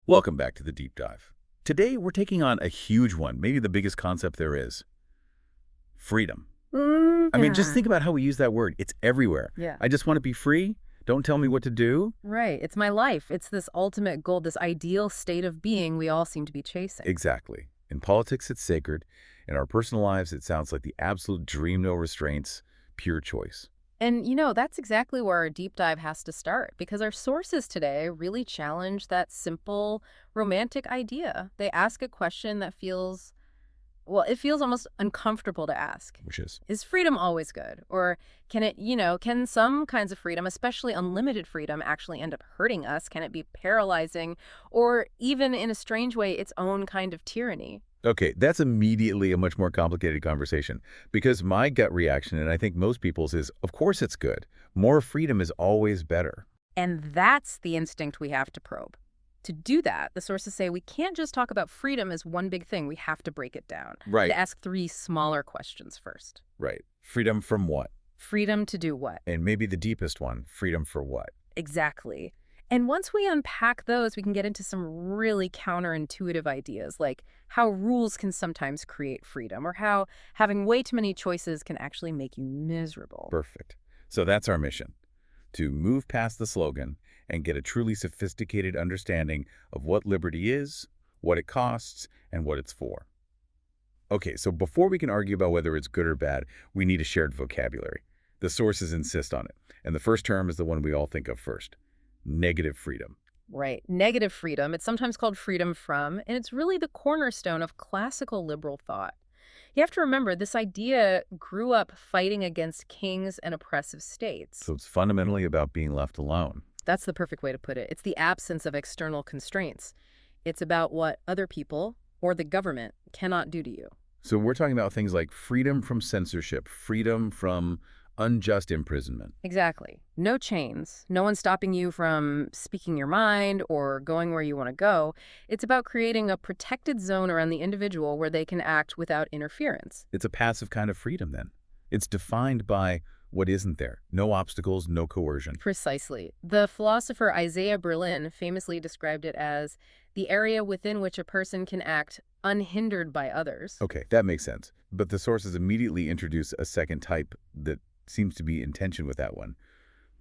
Welcome back to the deep dive. Today, we're taking on a huge one, maybe the biggest concept there is freedom. I mean, just Yeah. think about how we use that word. It's everywhere. Yeah. I just want to be free. Don't tell me what to do. Right. It's my life. It's this ultimate goal, this ideal state of being we all seem to be chasing. Exactly. In politics, it's sacred. In our personal lives, it sounds like the absolute dream, no restraints, pure choice. And, that's exactly where our deep dive has to start because our sources today really challenge that simple romantic idea. They ask a question that it feels almost uncomfortable to ask. Which is, Is freedom always good? Or can some kinds of freedom, especially unlimited freedom, actually end up hurting us? Can it be paralyzing? Or even in a strange way, its own kind of tyranny? okay, that's immediately a much more complicated conversation because my gut reaction, and I think most people's, is of course it's good. More freedom is always better. And that's the instinct we have to probe. To do that, the sources say we can't just talk about freedom as one big thing. We have to break it down. Right, To ask three smaller questions first. right. Freedom from what? Freedom to do what? And maybe the deepest one, freedom for what? Exactly. And once we unpack those, we can get into some really counterintuitive ideas, like how rules can sometimes create freedom, or how having way too many choices can actually make you miserable. Perfect. So that's our mission, to move past the slogan and get a truly sophisticated understanding of what liberty is, what it costs, and what it's for. Okay, so before we can argue about whether it's good or bad, we need a shared vocabulary. The sources insist on it. And the first term is the one we all think of first, negative freedom. Right. Negative freedom. It's sometimes called freedom from, and it's really the cornerstone of classical liberal thought. You have to remember, this idea grew up fighting against kings and oppressive states. So it's fundamentally about being left alone. That's the perfect way to put it. It's the absence of external constraints. It's about what other people or the government cannot do to you. So we're talking about things like freedom from censorship, freedom from unjust imprisonment. Exactly. No chains. No one stopping you from speaking your mind or going where you want to go. It's about creating a protected zone around the individual where they can act without interference. It's a passive kind of freedom then. It's defined by what isn't there. No obstacles, no coercion. Precisely. The philosopher Isaiah Berlin famously described it as the area within which a person can act unhindered by others. Okay, that makes sense. But the sources immediately introduce a second type that seems to be in tension with that one.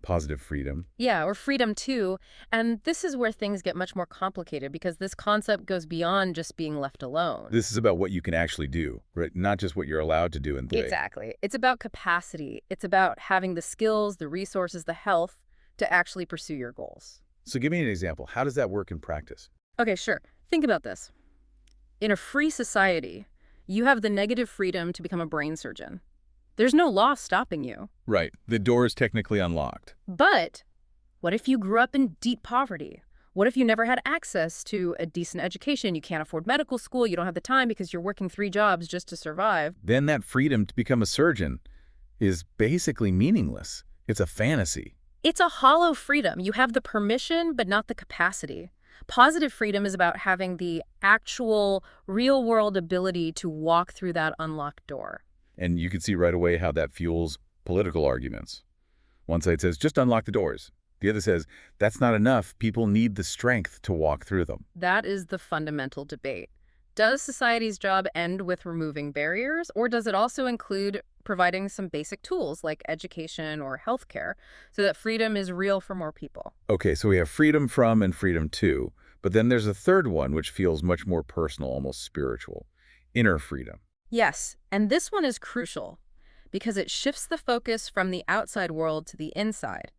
Positive freedom. Yeah, or freedom too. And this is where things get much more complicated because this concept goes beyond just being left alone. This is about what you can actually do, right? Not just what you're allowed to do and say. Exactly. It's about capacity. It's about having the skills, the resources, the health to actually pursue your goals. So give me an example. How does that work in practice? Okay, sure. Think about this. In a free society, you have the negative freedom to become a brain surgeon. There's no law stopping you. Right. The door is technically unlocked. But what if you grew up in deep poverty? What if you never had access to a decent education? You can't afford medical school. You don't have the time because you're working 3 jobs just to survive. Then that freedom to become a surgeon is basically meaningless. It's a fantasy. It's a hollow freedom. You have the permission, but not the capacity. Positive freedom is about having the actual real-world ability to walk through that unlocked door. And you can see right away how that fuels political arguments. One side says, just unlock the doors. The other says, that's not enough. People need the strength to walk through them. That is the fundamental debate. Does society's job end with removing barriers, or does it also include providing some basic tools like education or healthcare so that freedom is real for more people? Okay, so we have freedom from and freedom to, but then there's a third one which feels much more personal, almost spiritual. Inner freedom. Yes, and this one is crucial because it shifts the focus from the outside world to the inside.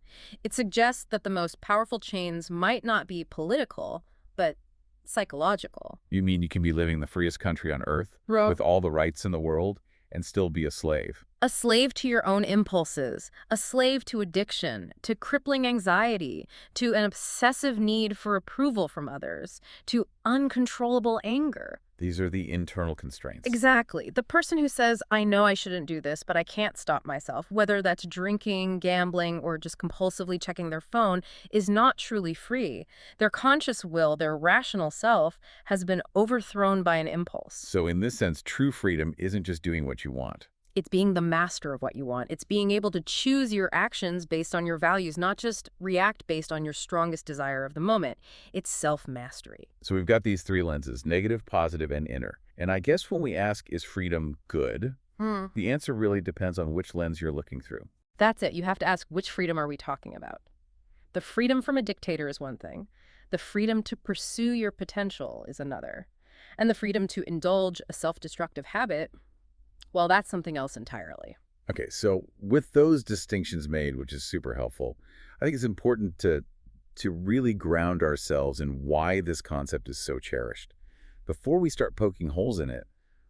It suggests that the most powerful chains might not be political, but psychological. You mean you can be living in the freest country on earth with all the rights in the world and still be a slave? A slave to your own impulses, a slave to addiction, to crippling anxiety, to an obsessive need for approval from others, to uncontrollable anger. These are the internal constraints. Exactly. The person who says, I know I shouldn't do this, but I can't stop myself, whether that's drinking, gambling, or just compulsively checking their phone, is not truly free. Their conscious will, their rational self, has been overthrown by an impulse. So in this sense, true freedom isn't just doing what you want. It's being the master of what you want. It's being able to choose your actions based on your values, not just react based on your strongest desire of the moment. It's self-mastery. So we've got these three lenses, negative, positive, and inner. And I guess when we ask, is freedom good? Hmm. The answer really depends on which lens you're looking through. That's it. You have to ask, which freedom are we talking about? The freedom from a dictator is one thing. The freedom to pursue your potential is another. And the freedom to indulge a self-destructive habit, well, that's something else entirely. Okay, so with those distinctions made, which is super helpful, I think it's important to really ground ourselves in why this concept is so cherished. Before we start poking holes in it,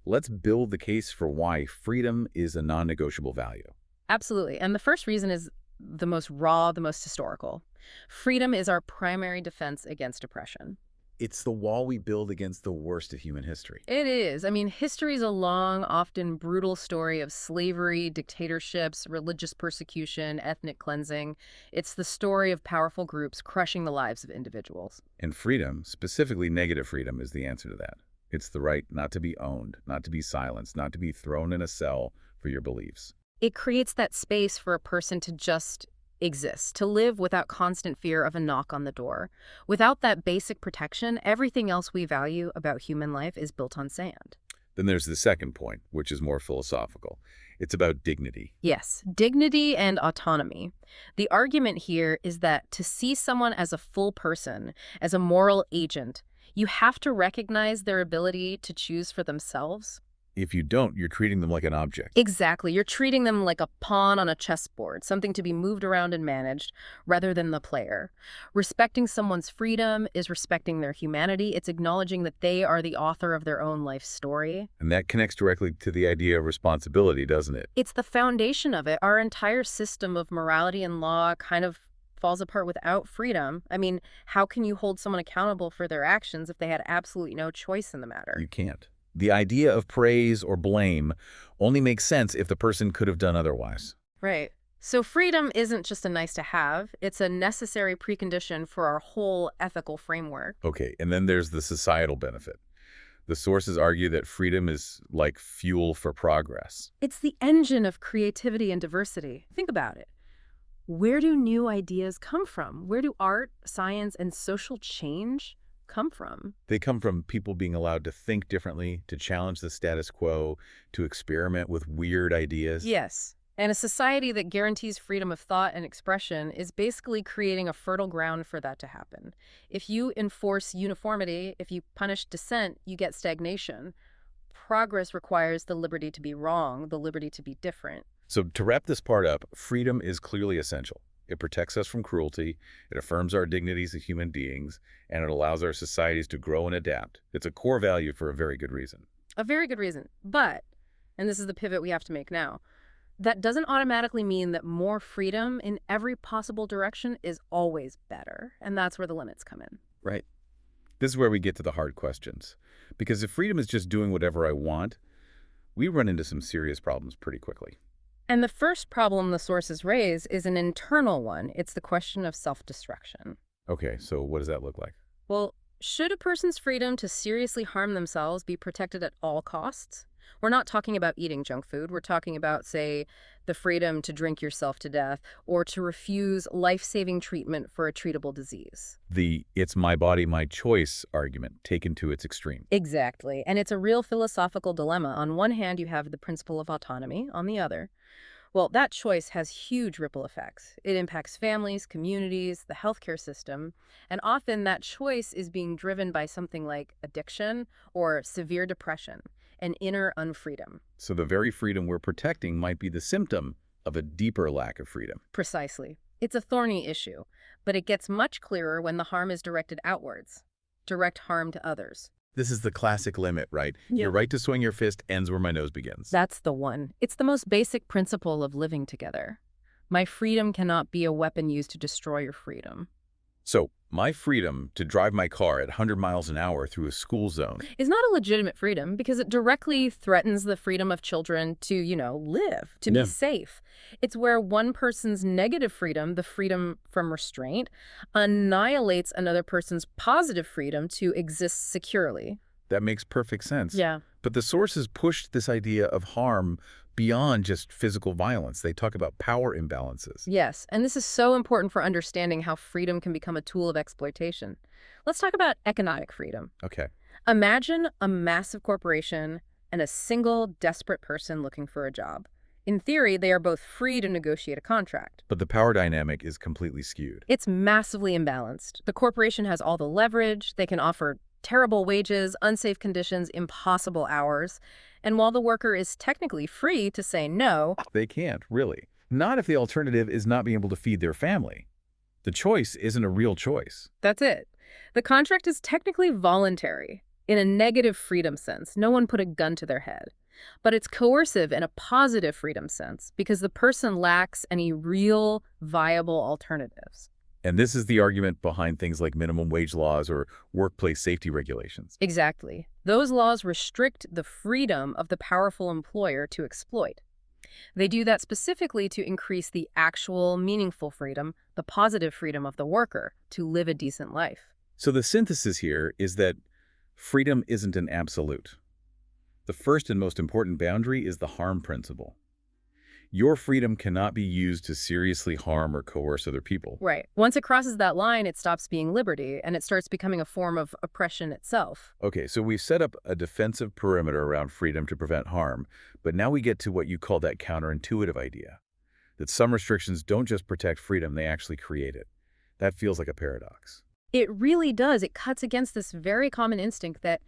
let's build the case for why freedom is a non-negotiable value. Absolutely. And the first reason is the most raw, the most historical. Freedom is our primary defense against oppression. It's the wall we build against the worst of human history. It is. I mean, history is a long, often brutal story of slavery, dictatorships, religious persecution, ethnic cleansing. It's the story of powerful groups crushing the lives of individuals. And freedom, specifically negative freedom, is the answer to that. It's the right not to be owned, not to be silenced, not to be thrown in a cell for your beliefs. It creates that space for a person to just exist, to live without constant fear of a knock on the door. Without that basic protection, everything else we value about human life is built on sand. Then there's the second point, which is more philosophical. It's about dignity. Yes, dignity and autonomy. The argument here is that to see someone as a full person, as a moral agent, you have to recognize their ability to choose for themselves. If you don't, you're treating them like an object. Exactly. You're treating them like a pawn on a chessboard, something to be moved around and managed, rather than the player. Respecting someone's freedom is respecting their humanity. It's acknowledging that they are the author of their own life story. And that connects directly to the idea of responsibility, doesn't it? It's the foundation of it. Our entire system of morality and law kind of falls apart without freedom. I mean, how can you hold someone accountable for their actions if they had absolutely no choice in the matter? You can't. The idea of praise or blame only makes sense if the person could have done otherwise. Right. So freedom isn't just a nice to have, it's a necessary precondition for our whole ethical framework. Okay, and then there's the societal benefit. The sources argue that freedom is like fuel for progress. It's the engine of creativity and diversity. Think about it. Where do new ideas come from? Where do art, science, and social change come from? They come from people being allowed to think differently, to challenge the status quo, to experiment with weird ideas. Yes. And a society that guarantees freedom of thought and expression is basically creating a fertile ground for that to happen. If you enforce uniformity, if you punish dissent, you get stagnation. Progress requires the liberty to be wrong, the liberty to be different. So to wrap this part up, freedom is clearly essential. It protects us from cruelty, it affirms our dignities as human beings, and it allows our societies to grow and adapt. It's a core value for a very good reason. A very good reason. But, and this is the pivot we have to make now, that doesn't automatically mean that more freedom in every possible direction is always better. And that's where the limits come in. Right. This is where we get to the hard questions. Because if freedom is just doing whatever I want, we run into some serious problems pretty quickly. And the first problem the sources raise is an internal one. It's the question of self-destruction. Okay, so what does that look like? Well, should a person's freedom to seriously harm themselves be protected at all costs? We're not talking about eating junk food. We're talking about, say, the freedom to drink yourself to death or to refuse life-saving treatment for a treatable disease. The "it's my body, my choice" argument taken to its extreme. Exactly. And it's a real philosophical dilemma. On one hand, you have the principle of autonomy. On the other, well, that choice has huge ripple effects. It impacts families, communities, the healthcare system, and often that choice is being driven by something like addiction or severe depression, an inner unfreedom. So the very freedom we're protecting might be the symptom of a deeper lack of freedom. Precisely. It's a thorny issue, but it gets much clearer when the harm is directed outwards, direct harm to others. This is the classic limit, right? Yeah. Your right to swing your fist ends where my nose begins. That's the one. It's the most basic principle of living together. My freedom cannot be a weapon used to destroy your freedom. So my freedom to drive my car at 100 miles an hour through a school zone Is not a legitimate freedom because it directly threatens the freedom of children to, live, to Yeah. be safe. It's where one person's negative freedom, the freedom from restraint, annihilates another person's positive freedom to exist securely. That makes perfect sense. Yeah. But the sources pushed this idea of harm beyond just physical violence. They talk about power imbalances. Yes, and this is so important for understanding how freedom can become a tool of exploitation. Let's talk about economic freedom. Okay. Imagine a massive corporation and a single desperate person looking for a job. In theory, they are both free to negotiate a contract. But the power dynamic is completely skewed. It's massively imbalanced. The corporation has all the leverage, they can offer terrible wages, unsafe conditions, impossible hours. And while the worker is technically free to say no, They can't, really. Not if the alternative is not being able to feed their family. The choice isn't a real choice. that's it. The contract is technically voluntary, in a negative freedom sense. No one put a gun to their head. But it's coercive in a positive freedom sense because the person lacks any real, viable alternatives. And this is the argument behind things like minimum wage laws or workplace safety regulations. Exactly. Those laws restrict the freedom of the powerful employer to exploit. They do that specifically to increase the actual, meaningful freedom, the positive freedom of the worker to live a decent life. So the synthesis here is that freedom isn't an absolute. The first and most important boundary is the harm principle. Your freedom cannot be used to seriously harm or coerce other people. Right. Once it crosses that line, it stops being liberty, and it starts becoming a form of oppression itself. Okay, so we've set up a defensive perimeter around freedom to prevent harm, but now we get to what you call that counterintuitive idea, that some restrictions don't just protect freedom, they actually create it. That feels like a paradox. It really does. It cuts against this very common instinct that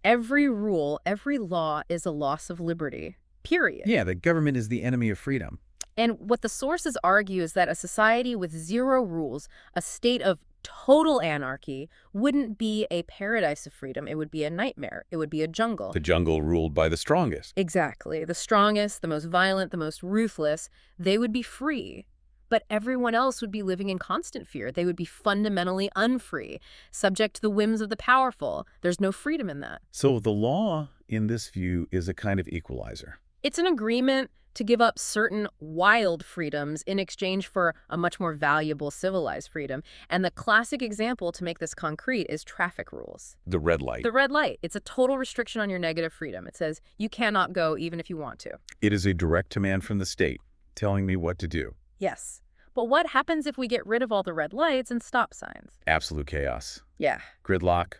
every rule, every law is a loss of liberty, period. Yeah, the government is the enemy of freedom. And what the sources argue is that a society with zero rules, a state of total anarchy, wouldn't be a paradise of freedom. It would be a nightmare. It would be a jungle. The jungle ruled by the strongest. Exactly. The strongest, the most violent, the most ruthless, they would be free. But everyone else would be living in constant fear. They would be fundamentally unfree, subject to the whims of the powerful. There's no freedom in that. So the law, in this view, is a kind of equalizer. It's an agreement to give up certain wild freedoms in exchange for a much more valuable civilized freedom. And the classic example to make this concrete is traffic rules. The red light. The red light, it's a total restriction on your negative freedom. It says you cannot go even if you want to. It is a direct command from the state telling me what to do. Yes. But what happens if we get rid of all the red lights and stop signs? Absolute chaos. Yeah. Gridlock.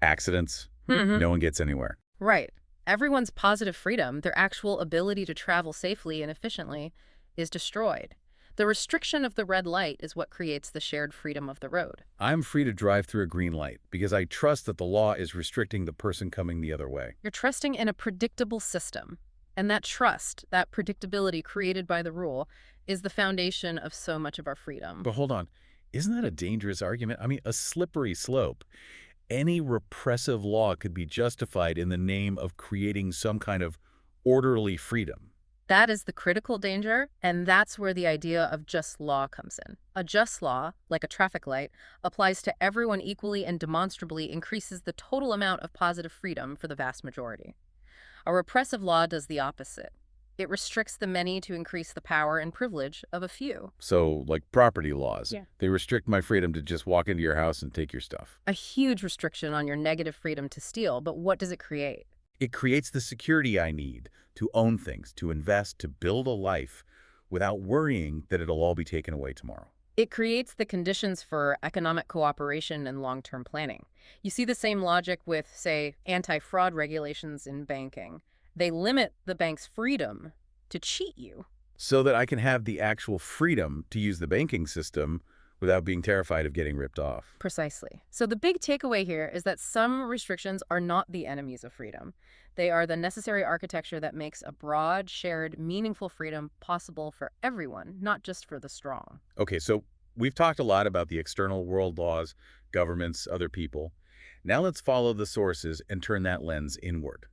Accidents. No one gets anywhere. Right. Everyone's positive freedom, their actual ability to travel safely and efficiently, is destroyed. The restriction of the red light is what creates the shared freedom of the road. I'm free to drive through a green light because I trust that the law is restricting the person coming the other way. You're trusting in a predictable system. And that trust, that predictability created by the rule, is the foundation of so much of our freedom. But hold on. Isn't that a dangerous argument? I mean, a slippery slope. Any repressive law could be justified in the name of creating some kind of orderly freedom. That is the critical danger, and that's where the idea of just law comes in. A just law, like a traffic light, applies to everyone equally and demonstrably increases the total amount of positive freedom for the vast majority. A repressive law does the opposite. It restricts the many to increase the power and privilege of a few. So, like property laws. Yeah. They restrict my freedom to just walk into your house and take your stuff. A huge restriction on your negative freedom to steal, but what does it create? It creates the security I need to own things, to invest, to build a life without worrying that it'll all be taken away tomorrow. It creates the conditions for economic cooperation and long-term planning. You see the same logic with, say, anti-fraud regulations in banking. They limit the bank's freedom to cheat you. So that I can have the actual freedom to use the banking system without being terrified of getting ripped off. Precisely. So the big takeaway here is that some restrictions are not the enemies of freedom. They are the necessary architecture that makes a broad, shared, meaningful freedom possible for everyone, not just for the strong. Okay, so we've talked a lot about the external world laws, governments, other people. Now let's follow the sources and turn that lens inward.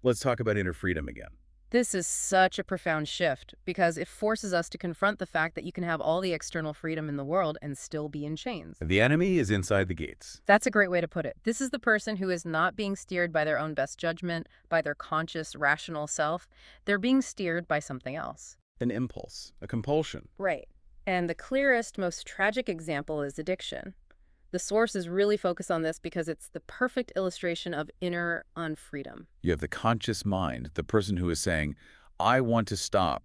Let's talk about inner freedom again. This is such a profound shift because it forces us to confront the fact that you can have all the external freedom in the world and still be in chains. The enemy is inside the gates. That's a great way to put it. This is the person who is not being steered by their own best judgment, by their conscious, rational self. They're being steered by something else. An impulse, a compulsion. Right. And the clearest, most tragic example is addiction. The source is really focused on this because it's the perfect illustration of inner unfreedom. You have the conscious mind, the person who is saying, I want to stop.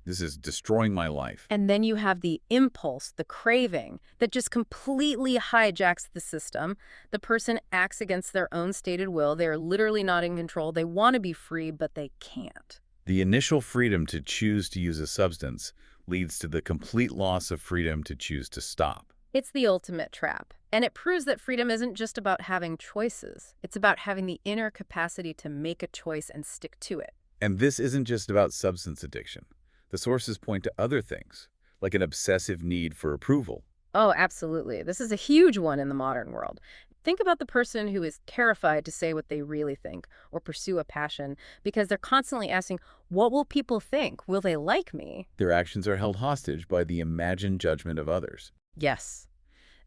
This is destroying my life. And then you have the impulse, the craving, that just completely hijacks the system. The person acts against their own stated will. They're literally not in control. They want to be free, but they can't. The initial freedom to choose to use a substance leads to the complete loss of freedom to choose to stop. It's the ultimate trap. And it proves that freedom isn't just about having choices. It's about having the inner capacity to make a choice and stick to it. And this isn't just about substance addiction. The sources point to other things, like an obsessive need for approval. Oh, absolutely. This is a huge one in the modern world. Think about the person who is terrified to say what they really think or pursue a passion because they're constantly asking, what will people think? Will they like me? Their actions are held hostage by the imagined judgment of others. Yes.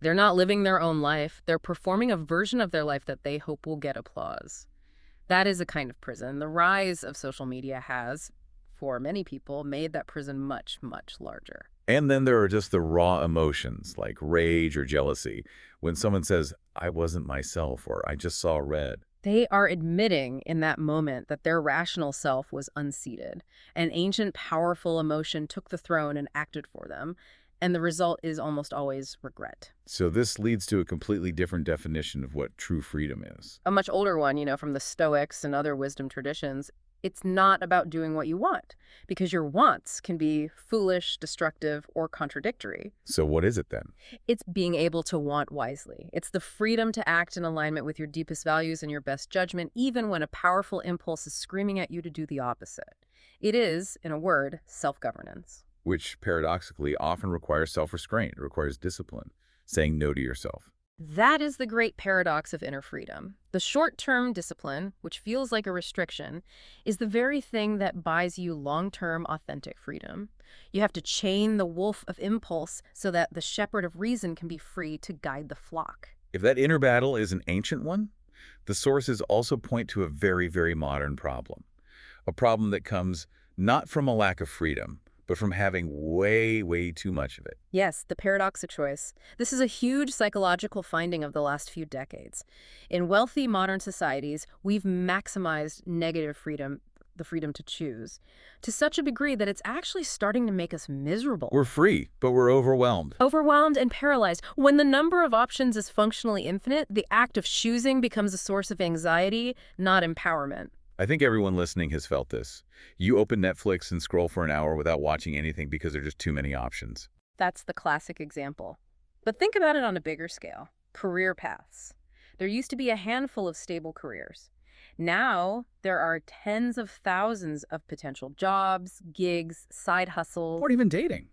They're not living their own life. They're performing a version of their life that they hope will get applause. That is a kind of prison. The rise of social media has, for many people, made that prison much, much larger. And then there are just the raw emotions, like rage or jealousy, when someone says, I wasn't myself, or I just saw red. They are admitting in that moment that their rational self was unseated. An ancient, powerful emotion took the throne and acted for them, and the result is almost always regret. So this leads to a completely different definition of what true freedom is. A much older one, from the Stoics and other wisdom traditions. It's not about doing what you want, because your wants can be foolish, destructive, or contradictory. So what is it then? It's being able to want wisely. It's the freedom to act in alignment with your deepest values and your best judgment, even when a powerful impulse is screaming at you to do the opposite. It is, in a word, self-governance. Which paradoxically often requires self-restraint, requires discipline, saying no to yourself. That is the great paradox of inner freedom. The short-term discipline, which feels like a restriction, is the very thing that buys you long-term authentic freedom. You have to chain the wolf of impulse so that the shepherd of reason can be free to guide the flock. If that inner battle is an ancient one, the sources also point to a very, very modern problem. A problem that comes not from a lack of freedom, but from having way, way too much of it. Yes, the paradox of choice. This is a huge psychological finding of the last few decades. In wealthy modern societies, we've maximized negative freedom, the freedom to choose, to such a degree that it's actually starting to make us miserable. We're free, but we're overwhelmed. Overwhelmed and paralyzed. When the number of options is functionally infinite, the act of choosing becomes a source of anxiety, not empowerment. I think everyone listening has felt this. You open Netflix and scroll for an hour without watching anything because there are just too many options. That's the classic example. But think about it on a bigger scale. Career paths. There used to be a handful of stable careers. Now, there are tens of thousands of potential jobs, gigs, side hustles. Or even dating.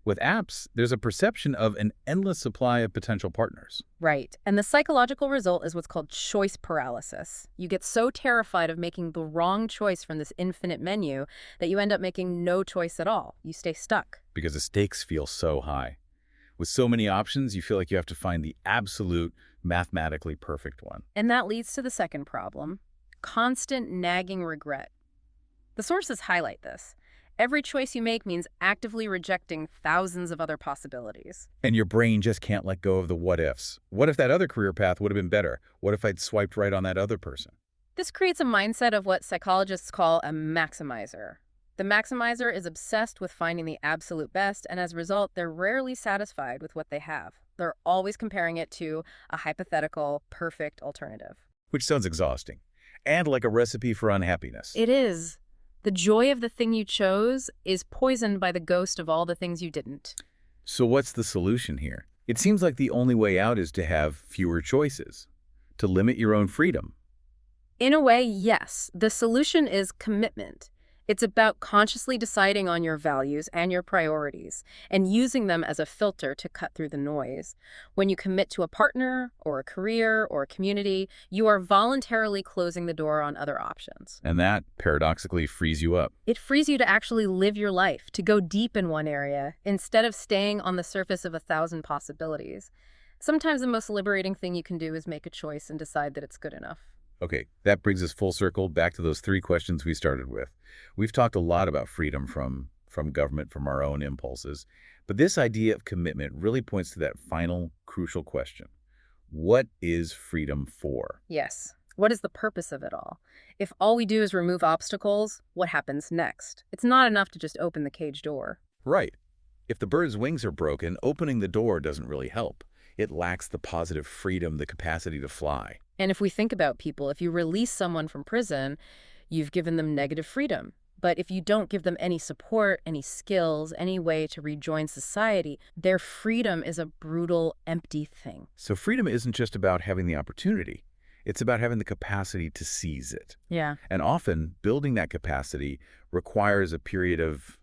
With apps, there's a perception of an endless supply of potential partners. Right. And the psychological result is what's called choice paralysis. You get so terrified of making the wrong choice from this infinite menu that you end up making no choice at all. You stay stuck. Because the stakes feel so high. With so many options, you feel like you have to find the absolute, mathematically perfect one. And that leads to the second problem, constant nagging regret. The sources highlight this. Every choice you make means actively rejecting thousands of other possibilities. And your brain just can't let go of the what-ifs. What if that other career path would have been better? What if I'd swiped right on that other person? This creates a mindset of what psychologists call a maximizer. The maximizer is obsessed with finding the absolute best, and as a result, they're rarely satisfied with what they have. They're always comparing it to a hypothetical, perfect alternative. Which sounds exhausting. And like a recipe for unhappiness. It is. The joy of the thing you chose is poisoned by the ghost of all the things you didn't. So what's the solution here? It seems like the only way out is to have fewer choices, to limit your own freedom. In a way, yes. The solution is commitment. It's about consciously deciding on your values and your priorities and using them as a filter to cut through the noise. When you commit to a partner or a career or a community, you are voluntarily closing the door on other options. And that, paradoxically, frees you up. It frees you to actually live your life, to go deep in one area, instead of staying on the surface of 1,000 possibilities. Sometimes the most liberating thing you can do is make a choice and decide that it's good enough. Okay, that brings us full circle back to those 3 questions we started with. We've talked a lot about freedom from government, from our own impulses, but this idea of commitment really points to that final, crucial question. What is freedom for? Yes. What is the purpose of it all? If all we do is remove obstacles, what happens next? It's not enough to just open the cage door. Right. If the bird's wings are broken, opening the door doesn't really help. It lacks the positive freedom, the capacity to fly. And if we think about people, if you release someone from prison, you've given them negative freedom. But if you don't give them any support, any skills, any way to rejoin society, their freedom is a brutal, empty thing. So freedom isn't just about having the opportunity. It's about having the capacity to seize it. Yeah. And often, building that capacity requires a period of,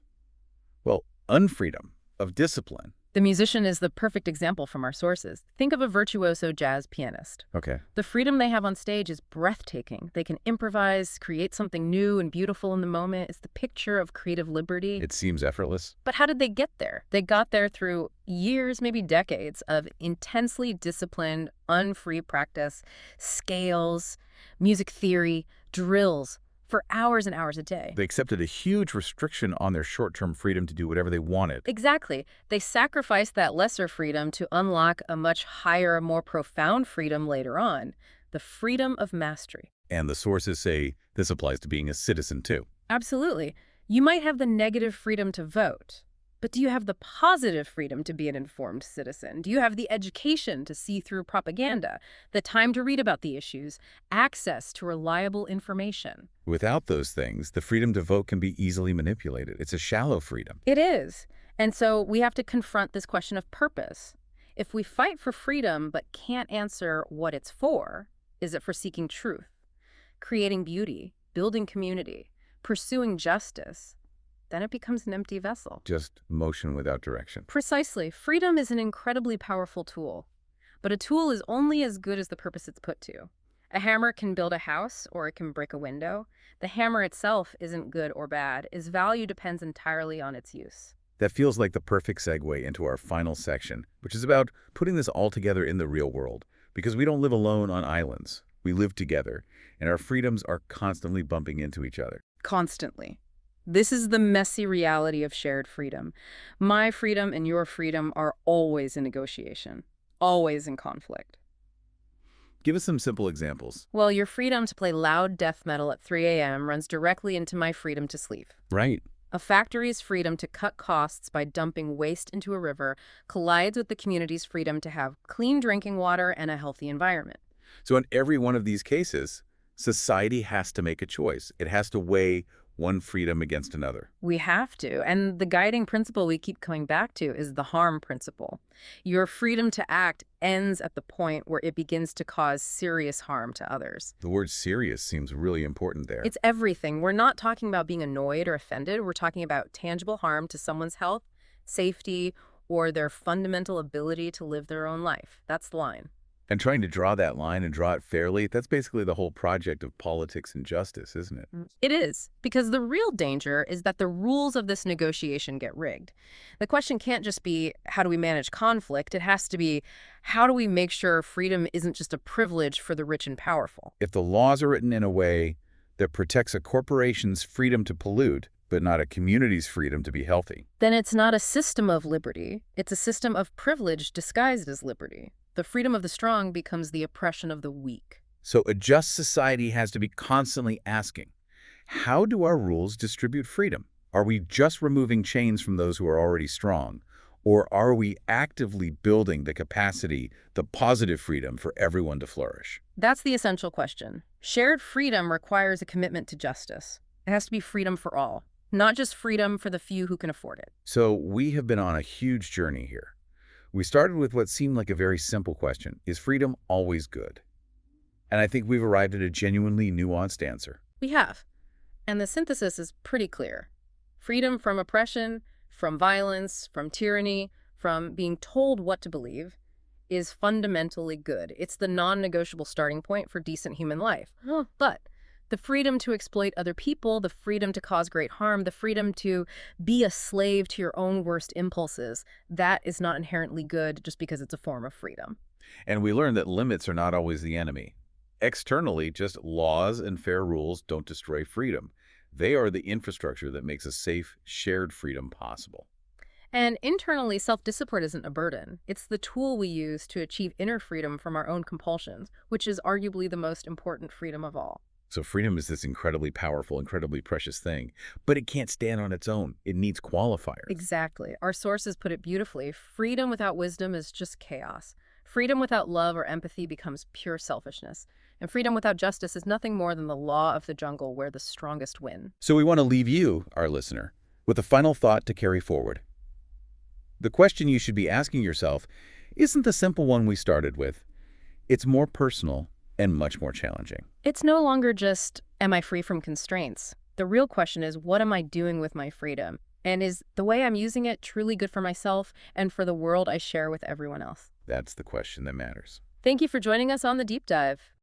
well, unfreedom, of discipline. The musician is the perfect example from our sources. Think of a virtuoso jazz pianist. Okay. The freedom they have on stage is breathtaking. They can improvise, create something new and beautiful in the moment. It's the picture of creative liberty. It seems effortless. But how did they get there? They got there through years, maybe decades, of intensely disciplined, unfree practice, scales, music theory, drills, for hours and hours a day. They accepted a huge restriction on their short-term freedom to do whatever they wanted. Exactly. They sacrificed that lesser freedom to unlock a much higher, more profound freedom later on, the freedom of mastery. And the sources say this applies to being a citizen, too. Absolutely. You might have the negative freedom to vote, but do you have the positive freedom to be an informed citizen? Do you have the education to see through propaganda, the time to read about the issues, access to reliable information? Without those things, the freedom to vote can be easily manipulated. It's a shallow freedom. It is. And so we have to confront this question of purpose. If we fight for freedom but can't answer what it's for, is it for seeking truth, creating beauty, building community, pursuing justice? Then it becomes an empty vessel. Just motion without direction. Precisely. Freedom is an incredibly powerful tool, but a tool is only as good as the purpose it's put to. A hammer can build a house or it can break a window. The hammer itself isn't good or bad. Its value depends entirely on its use. That feels like the perfect segue into our final section, which is about putting this all together in the real world. Because we don't live alone on islands. We live together, and our freedoms are constantly bumping into each other. Constantly. This is the messy reality of shared freedom. My freedom and your freedom are always in negotiation, always in conflict. Give us some simple examples. Well, your freedom to play loud death metal at 3 a.m. runs directly into my freedom to sleep. Right. A factory's freedom to cut costs by dumping waste into a river collides with the community's freedom to have clean drinking water and a healthy environment. So in every one of these cases, society has to make a choice. It has to weigh one freedom against another. We have to. And the guiding principle we keep coming back to is the harm principle. Your freedom to act ends at the point where it begins to cause serious harm to others. The word serious seems really important there. It's everything. We're not talking about being annoyed or offended. We're talking about tangible harm to someone's health, safety, or their fundamental ability to live their own life. That's the line. And trying to draw that line and draw it fairly, that's basically the whole project of politics and justice, isn't it? It is, because the real danger is that the rules of this negotiation get rigged. The question can't just be, how do we manage conflict? It has to be, how do we make sure freedom isn't just a privilege for the rich and powerful? If the laws are written in a way that protects a corporation's freedom to pollute, but not a community's freedom to be healthy, then it's not a system of liberty. It's a system of privilege disguised as liberty. The freedom of the strong becomes the oppression of the weak. So a just society has to be constantly asking, how do our rules distribute freedom? Are we just removing chains from those who are already strong? Or are we actively building the capacity, the positive freedom for everyone to flourish? That's the essential question. Shared freedom requires a commitment to justice. It has to be freedom for all, not just freedom for the few who can afford it. So we have been on a huge journey here. We started with what seemed like a very simple question. Is freedom always good? And I think we've arrived at a genuinely nuanced answer. We have. And the synthesis is pretty clear. Freedom from oppression, from violence, from tyranny, from being told what to believe is fundamentally good. It's the non-negotiable starting point for decent human life. But the freedom to exploit other people, the freedom to cause great harm, the freedom to be a slave to your own worst impulses, that is not inherently good just because it's a form of freedom. And we learned that limits are not always the enemy. Externally, just laws and fair rules don't destroy freedom. They are the infrastructure that makes a safe, shared freedom possible. And internally, self-discipline isn't a burden. It's the tool we use to achieve inner freedom from our own compulsions, which is arguably the most important freedom of all. So freedom is this incredibly powerful, incredibly precious thing, but it can't stand on its own. It needs qualifiers. Exactly. Our sources put it beautifully. Freedom without wisdom is just chaos. Freedom without love or empathy becomes pure selfishness. And freedom without justice is nothing more than the law of the jungle where the strongest win. So we want to leave you, our listener, with a final thought to carry forward. The question you should be asking yourself isn't the simple one we started with. It's more personal and much more challenging. It's no longer just, am I free from constraints? The real question is, what am I doing with my freedom? And is the way I'm using it truly good for myself and for the world I share with everyone else? That's the question that matters. Thank you for joining us on the Deep Dive.